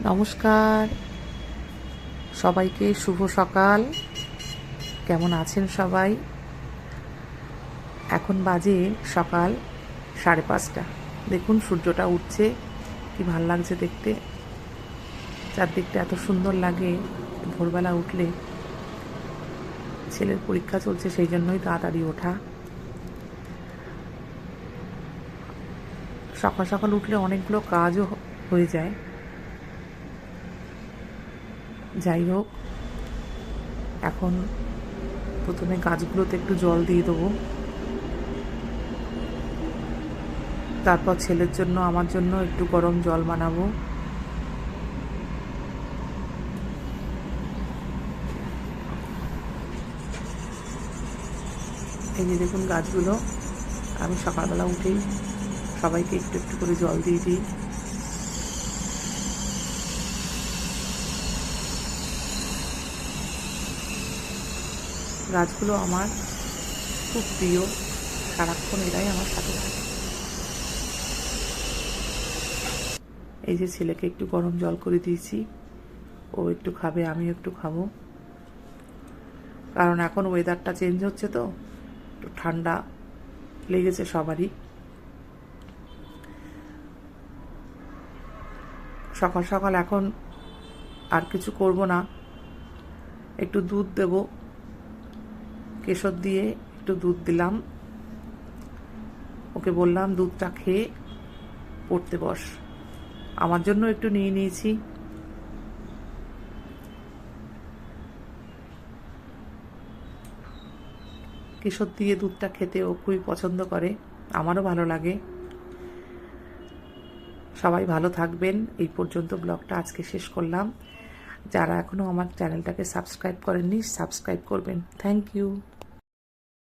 নমস্কার সবাইকে, শুভ সকাল। কেমন আছেন সবাই? এখন বাজে সকাল 5:30। দেখুন সূর্যটা উঠছে, কি ভাল লাগছে দেখতে। চারদিকটা এত সুন্দর লাগে ভোরবেলা উঠলে। ছেলের পরীক্ষা চলছে, সেই জন্যই তাড়াতাড়ি ওঠা। সকাল সকাল উঠলে অনেকগুলো কাজও হয়ে যায়। যাই হোক, এখন প্রথমে গাছগুলোতে একটু জল দিয়ে দেবো, তারপর ছেলের জন্য আমার জন্য একটু গরম জল বানাবো। এই যে দেখুন গাছগুলো, আমি সকালবেলা উঠেই সবাইকে একটু একটু করে জল দিয়ে দিই। গাছগুলো আমার খুব প্রিয়, সারাক্ষণ এরাই আমার সাথে থাকে। এই যে ছেলেকে একটু গরম জল করে দিয়েছি, ও একটু খাবে, আমিও একটু খাবো। কারণ এখন ওয়েদারটা চেঞ্জ হচ্ছে, তো একটু ঠান্ডা লেগেছে সবারই। সকাল সকাল এখন আর কিছু করব না, একটু দুধ দেব, কেশর দিয়ে একটু দুধ দিলাম। ওকে বললাম দুধটা খেয়ে পড়তে বস। আমার জন্য একটু নিয়ে নিয়েছি। কেশর দিয়ে দুধটা খেতে ও খুবই পছন্দ করে, আমারও ভালো লাগে। সবাই ভালো থাকবেন। এই পর্যন্ত ব্লগটা আজকে শেষ করলাম। যারা এখনও আমার চ্যানেলটাকে সাবস্ক্রাইব করেননি, সাবস্ক্রাইব করবেন। Thank you.